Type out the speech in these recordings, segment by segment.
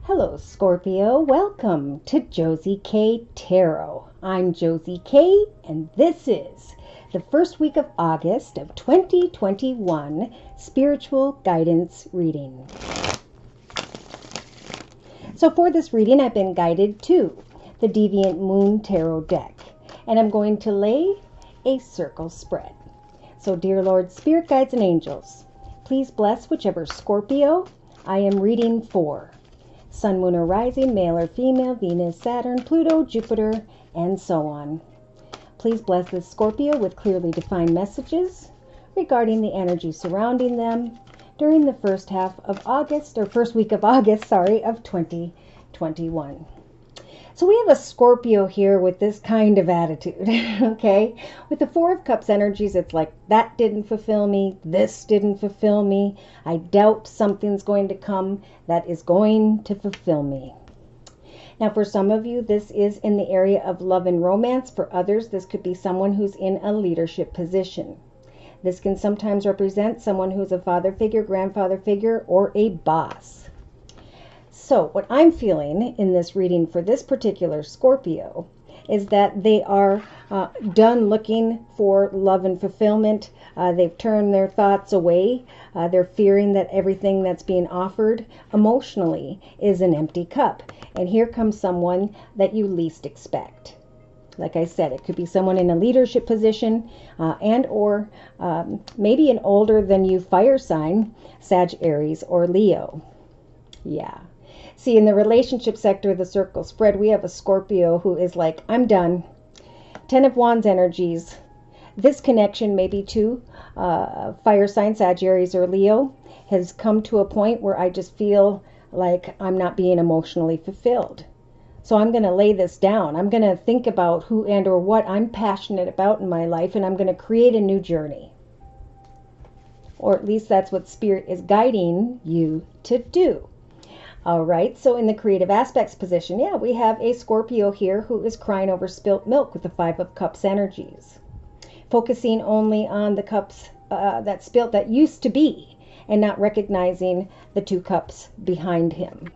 Hello, Scorpio. Welcome to Josie K Tarot. I'm Josie K, and this is the first week of August of 2021 spiritual guidance reading. So for this reading, I've been guided to the Deviant Moon Tarot deck, and I'm going to lay a circle spread. So dear Lord, Spirit Guides and Angels, please bless whichever Scorpio I am reading for. Sun, Moon, or Rising, male or female, Venus, Saturn, Pluto, Jupiter, and so on. Please bless this Scorpio with clearly defined messages regarding the energy surrounding them during the first week of August, of 2021. So we have a Scorpio here with this kind of attitude, okay? With the Four of Cups energies, it's like, that didn't fulfill me, this didn't fulfill me, I doubt something's going to come that is going to fulfill me. Now, for some of you, this is in the area of love and romance. For others, this could be someone who's in a leadership position. This can sometimes represent someone who's a father figure, grandfather figure, or a boss. So what I'm feeling in this reading for this particular Scorpio is that they are done looking for love and fulfillment. They've turned their thoughts away. They're fearing that everything that's being offered emotionally is an empty cup. And here comes someone that you least expect. Like I said, it could be someone in a leadership position and or maybe an older than you fire sign, Sag, Aries, or Leo. Yeah. See, in the relationship sector of the circle spread, we have a Scorpio who is like, I'm done. 10 of Wands energies. This connection, maybe to fire sign, Sagittarius, or Leo, has come to a point where I just feel like I'm not being emotionally fulfilled. So I'm going to lay this down. I'm going to think about who and or what I'm passionate about in my life, and I'm going to create a new journey. Or at least that's what Spirit is guiding you to do. All right, so in the creative aspects position, yeah, we have a Scorpio here who is crying over spilt milk with the Five of Cups energies, focusing only on the cups that spilt that used to be and not recognizing the two cups behind him.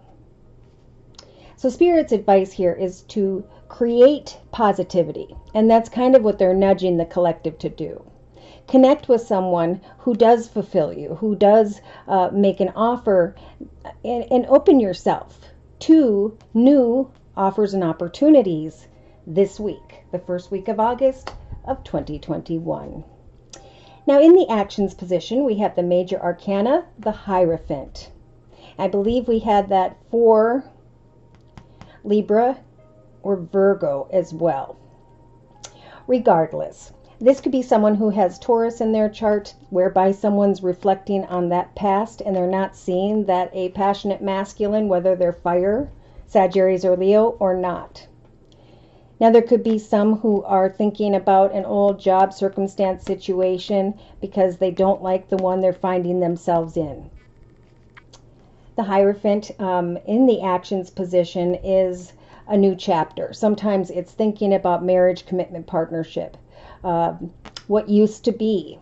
So Spirit's advice here is to create positivity, and that's kind of what they're nudging the collective to do. Connect with someone who does fulfill you, who does make an offer, and open yourself to new offers and opportunities this week, the first week of August of 2021. Now, in the actions position, we have the major arcana, the Hierophant. I believe we had that for Libra or Virgo as well. Regardless, this could be someone who has Taurus in their chart, whereby someone's reflecting on that past and they're not seeing that a passionate masculine, whether they're fire, Sagittarius, or Leo, or not. Now, there could be some who are thinking about an old job circumstance situation because they don't like the one they're finding themselves in. The Hierophant in the actions position is a new chapter. Sometimes it's thinking about marriage, commitment, partnership. What used to be,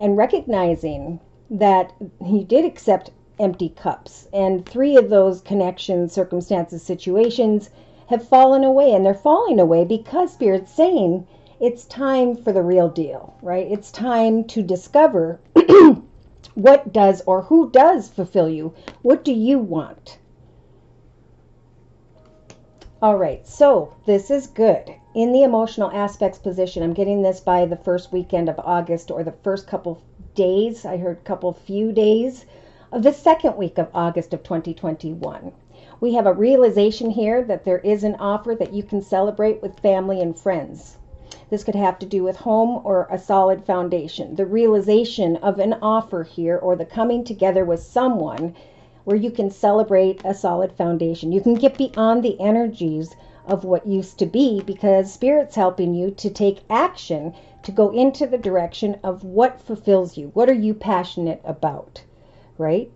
and recognizing that he did accept empty cups, and 3 of those connections, circumstances, situations have fallen away, and they're falling away because Spirit's saying it's time for the real deal, right? It's time to discover what does or who does fulfill you. What do you want? All right, so this is good. In the emotional aspects position, I'm getting this by the first weekend of August or the first couple days. I heard few days of the second week of August of 2021. We have a realization here that there is an offer that you can celebrate with family and friends. This could have to do with home or a solid foundation. The realization of an offer here, or the coming together with someone where you can celebrate a solid foundation. You can get beyond the energies of what used to be, because Spirit's helping you to take action to go into the direction of what fulfills you. What are you passionate about, right?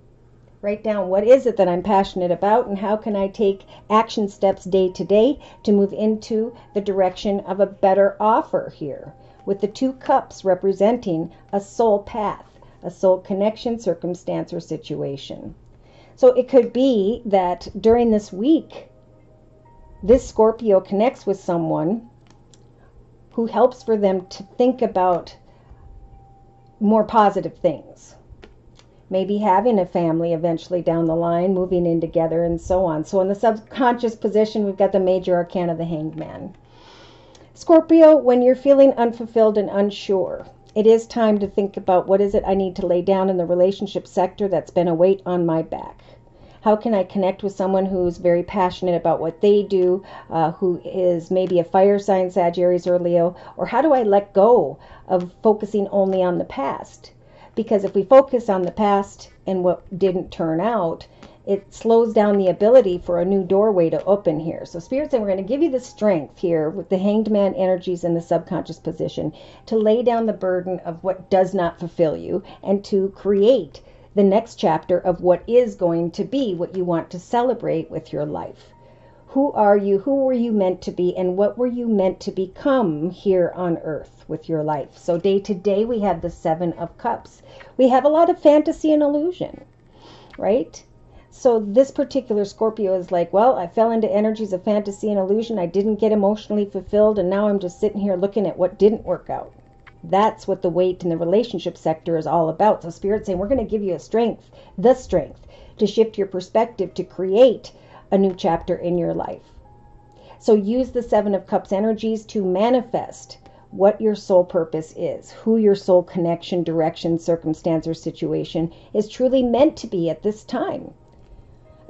Write down, what is it that I'm passionate about, and how can I take action steps day to day to move into the direction of a better offer here, with the 2 cups representing a soul path, a soul connection, circumstance, or situation. So it could be that during this week, this Scorpio connects with someone who helps for them to think about more positive things. Maybe having a family eventually down the line, moving in together, and so on. So in the subconscious position, we've got the major arcana, the Hanged Man. Scorpio, when you're feeling unfulfilled and unsure, it is time to think about, what is it I need to lay down in the relationship sector that's been a weight on my back? How can I connect with someone who's very passionate about what they do, who is maybe a fire sign, Sagittarius or Leo? Or how do I let go of focusing only on the past? Because if we focus on the past and what didn't turn out, it slows down the ability for a new doorway to open here. So Spirit's saying we're going to give you the strength here with the Hanged Man energies in the subconscious position to lay down the burden of what does not fulfill you and to create the next chapter of what is going to be, what you want to celebrate with your life. Who are you? Who were you meant to be? And what were you meant to become here on earth with your life? So day to day, we have the Seven of Cups. We have a lot of fantasy and illusion, right? So this particular Scorpio is like, well, I fell into energies of fantasy and illusion. I didn't get emotionally fulfilled. And now I'm just sitting here looking at what didn't work out. That's what the weight in the relationship sector is all about. So Spirit's saying we're going to give you the strength to shift your perspective to create a new chapter in your life. So use the Seven of Cups energies to manifest what your soul purpose is, who your soul connection, direction, circumstance, or situation is truly meant to be at this time.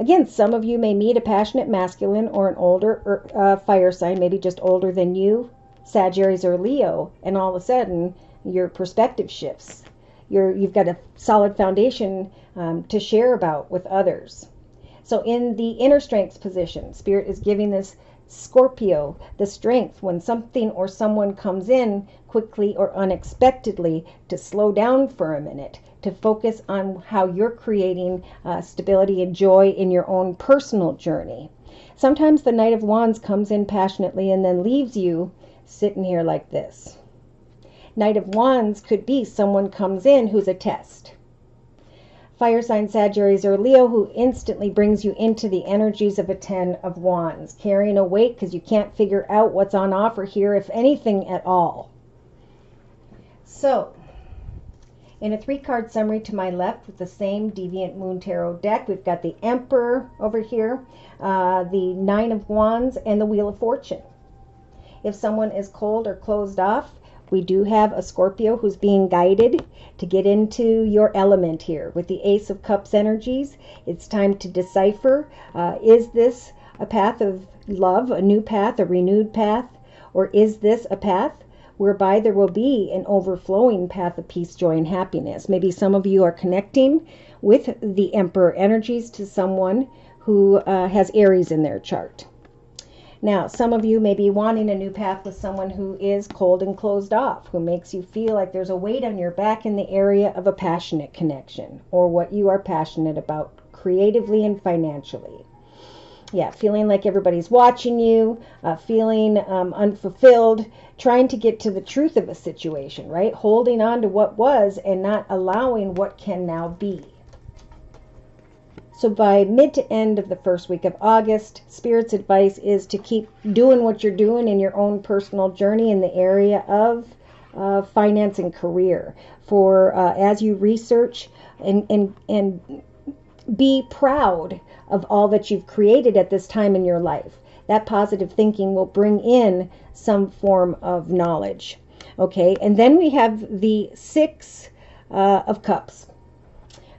Again, some of you may meet a passionate masculine or an older fire sign, maybe just older than you, Sagittarius or Leo, and all of a sudden your perspective shifts. You've got a solid foundation to share about with others. So in the inner strength position, Spirit is giving this Scorpio the strength when something or someone comes in quickly or unexpectedly to slow down for a minute, to focus on how you're creating stability and joy in your own personal journey. Sometimes the Knight of Wands comes in passionately and then leaves you sitting here like this. Knight of Wands could be someone comes in who's a test. Fire sign Sagittarius or Leo who instantly brings you into the energies of a Ten of Wands, carrying a weight because you can't figure out what's on offer here, if anything at all. So, in a 3-card summary to my left with the same Deviant Moon Tarot deck, we've got the Emperor over here, the Nine of Wands, and the Wheel of Fortune. If someone is cold or closed off, we do have a Scorpio who's being guided to get into your element here. With the Ace of Cups energies, it's time to decipher, is this a path of love, a new path, a renewed path, or is this a path whereby there will be an overflowing path of peace, joy, and happiness? Maybe some of you are connecting with the Emperor energies to someone who has Aries in their chart. Now, some of you may be wanting a new path with someone who is cold and closed off, who makes you feel like there's a weight on your back in the area of a passionate connection, or what you are passionate about creatively and financially. Yeah, feeling like everybody's watching you, feeling unfulfilled, trying to get to the truth of a situation, right? Holding on to what was and not allowing what can now be. So by mid to end of the first week of August, Spirit's advice is to keep doing what you're doing in your own personal journey in the area of finance and career. For as you research and be proud of all that you've created at this time in your life. That positive thinking will bring in some form of knowledge. Okay, and then we have the Six of Cups.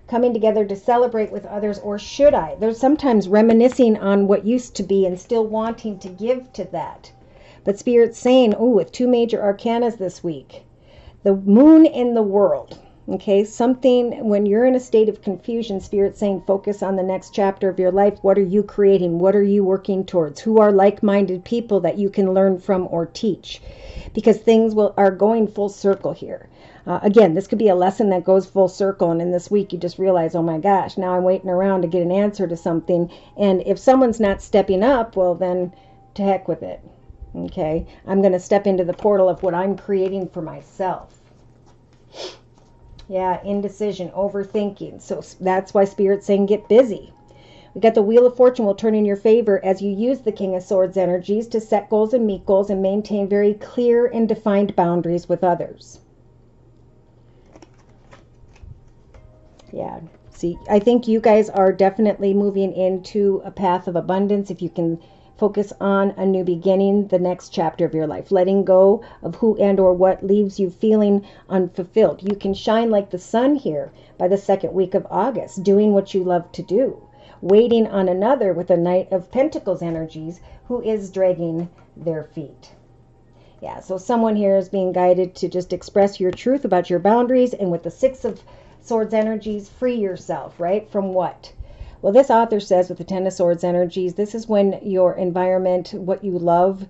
Coming together to celebrate with others, or should I? There's sometimes reminiscing on what used to be and still wanting to give to that. But Spirit's saying, oh, with 2 major arcanas this week, the Moon in the World. Okay, something when you're in a state of confusion, Spirit's saying focus on the next chapter of your life. What are you creating? What are you working towards? Who are like-minded people that you can learn from or teach? Because things are going full circle here. Again, this could be a lesson that goes full circle, and in this week you just realize, oh my gosh, now I'm waiting around to get an answer to something, and if someone's not stepping up, well then, to heck with it. Okay, I'm going to step into the portal of what I'm creating for myself. Yeah, indecision, overthinking. So that's why Spirit's saying get busy. We got the Wheel of Fortune will turn in your favor as you use the King of Swords energies to set goals and meet goals and maintain very clear and defined boundaries with others. Yeah, see, I think you guys are definitely moving into a path of abundance if you can focus on a new beginning, the next chapter of your life, letting go of who and or what leaves you feeling unfulfilled. You can shine like the sun here by the second week of August, doing what you love to do, waiting on another with a Knight of Pentacles energies who is dragging their feet. Yeah, so someone here is being guided to just express your truth about your boundaries, and with the Six of Swords energies, free yourself, right? From what? Well, this author says with the Ten of Swords energies, this is when your environment, what you love,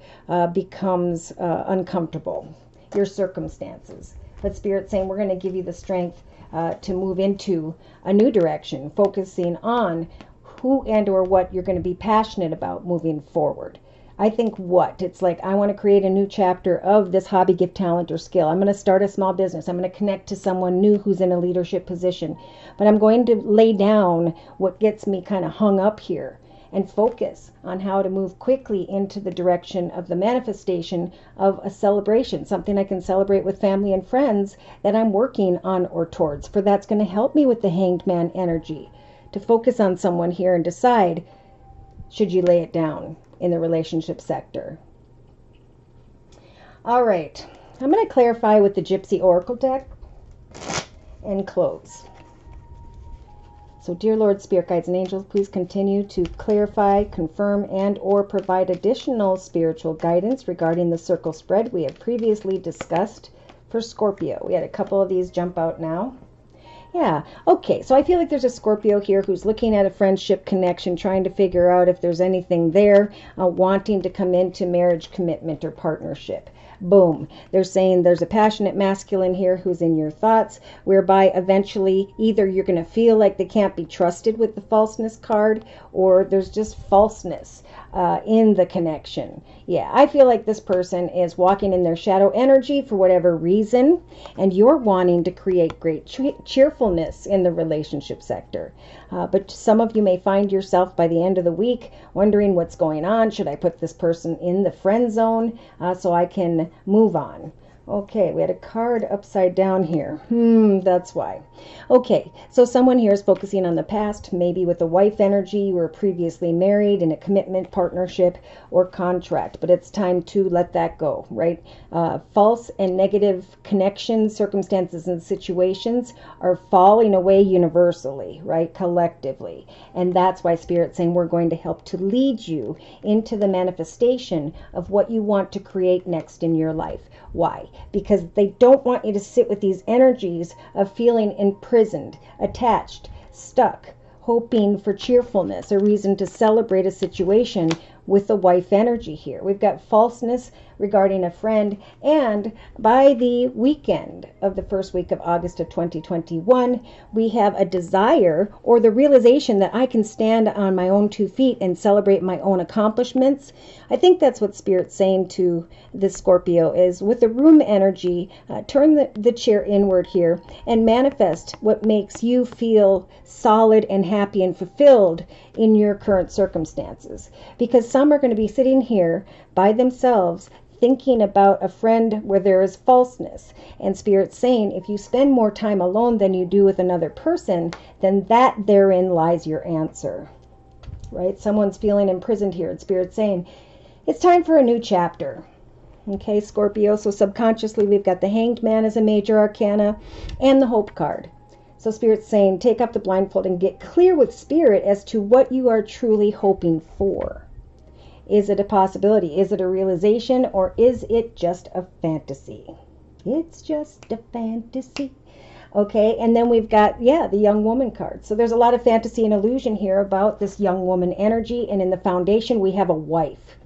becomes uncomfortable, your circumstances. But Spirit's saying we're going to give you the strength to move into a new direction, focusing on who and or what you're going to be passionate about moving forward. I think what? It's like, I want to create a new chapter of this hobby, gift, talent, or skill. I'm going to start a small business. I'm going to connect to someone new who's in a leadership position. But I'm going to lay down what gets me kind of hung up here and focus on how to move quickly into the direction of the manifestation of a celebration, something I can celebrate with family and friends that I'm working on or towards. For that's going to help me with the Hanged Man energy, to focus on someone here and decide, should you lay it down in the relationship sector. All right, I'm going to clarify with the Gypsy Oracle deck and close. So dear Lord, Spirit Guides, and Angels, please continue to clarify, confirm, and or provide additional spiritual guidance regarding the circle spread we have previously discussed for Scorpio. We had a couple of these jump out now. Yeah, okay, so I feel like there's a Scorpio here who's looking at a friendship connection, trying to figure out if there's anything there, wanting to come into marriage, commitment, or partnership. Boom. They're saying there's a passionate masculine here who's in your thoughts, whereby eventually either you're going to feel like they can't be trusted with the falseness card, or there's just falseness in the connection. Yeah, I feel like this person is walking in their shadow energy for whatever reason, and you're wanting to create great cheerfulness in the relationship sector. But some of you may find yourself by the end of the week wondering what's going on. Should I put this person in the friend zone so I can move on? Okay, we had a card upside down here. That's why. Okay, so someone here is focusing on the past, maybe with the wife energy. You were previously married in a commitment, partnership, or contract, but it's time to let that go, right? False and negative connections, circumstances, and situations are falling away universally, right? Collectively. And that's why Spirit's saying we're going to help to lead you into the manifestation of what you want to create next in your life. Why? Because they don't want you to sit with these energies of feeling imprisoned, attached, stuck, hoping for cheerfulness, a reason to celebrate a situation with the wife energy here. We've got falseness regarding a friend, and by the weekend of the first week of August of 2021, we have a desire or the realization that I can stand on my own 2 feet and celebrate my own accomplishments. I think that's what Spirit's saying to this Scorpio is, with the room energy, turn the chair inward here and manifest what makes you feel solid and happy and fulfilled in your current circumstances. Because some are going to be sitting here by themselves thinking about a friend where there is falseness. And Spirit's saying if you spend more time alone than you do with another person, then that therein lies your answer. Right? Someone's feeling imprisoned here. And Spirit's saying it's time for a new chapter. Okay, Scorpio. So subconsciously we've got the Hanged Man as a major arcana and the Hope card. So Spirit's saying take up the blindfold and get clear with Spirit as to what you are truly hoping for. Is it a possibility? Is it a realization? Or is it just a fantasy? It's just a fantasy. Okay, and then we've got, the young woman card. So there's a lot of fantasy and illusion here about this young woman energy. And in the foundation, we have a wife.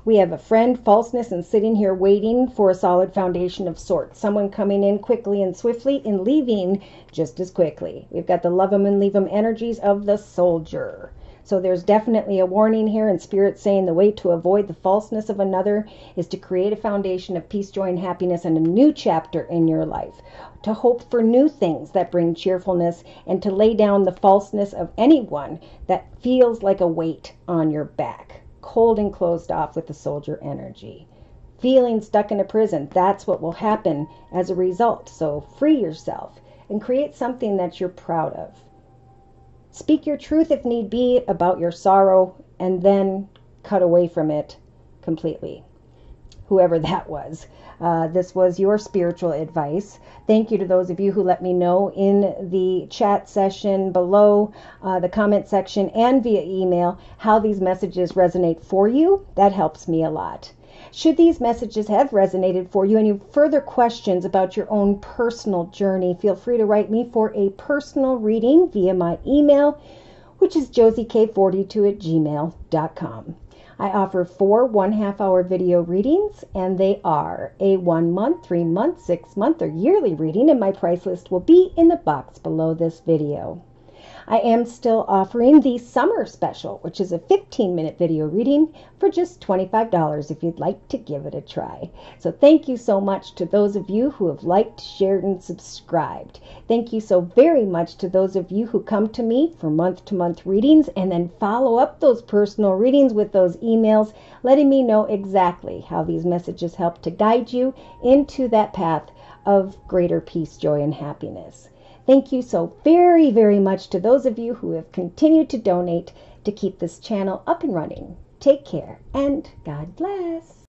We have a friend, falseness, and sitting here waiting for a solid foundation of sorts. Someone coming in quickly and swiftly and leaving just as quickly. We've got the love 'em and leave 'em energies of the soldier. So there's definitely a warning here, and Spirit saying the way to avoid the falseness of another is to create a foundation of peace, joy, and happiness and a new chapter in your life. To hope for new things that bring cheerfulness, and to lay down the falseness of anyone that feels like a weight on your back. Cold and closed off with the soldier energy. Feeling stuck in a prison, that's what will happen as a result. So free yourself and create something that you're proud of. Speak your truth if need be about your sorrow, and then cut away from it completely. Whoever that was. This was your spiritual advice. Thank you to those of you who let me know in the chat session below, the comment section, and via email how these messages resonate for you. That helps me a lot. Should these messages have resonated for you and you have further questions about your own personal journey, feel free to write me for a personal reading via my email, which is josiek42@gmail.com. I offer 4 1/2-hour video readings, and they are a 1 month, 3 month, 6 month, or yearly reading, and my price list will be in the box below this video. I am still offering the summer special, which is a 15-minute video reading for just $25 if you'd like to give it a try. So thank you so much to those of you who have liked, shared, and subscribed. Thank you so very much to those of you who come to me for month-to-month readings and then follow up those personal readings with those emails, letting me know exactly how these messages help to guide you into that path of greater peace, joy, and happiness. Thank you so very, very much to those of you who have continued to donate to keep this channel up and running. Take care, and God bless.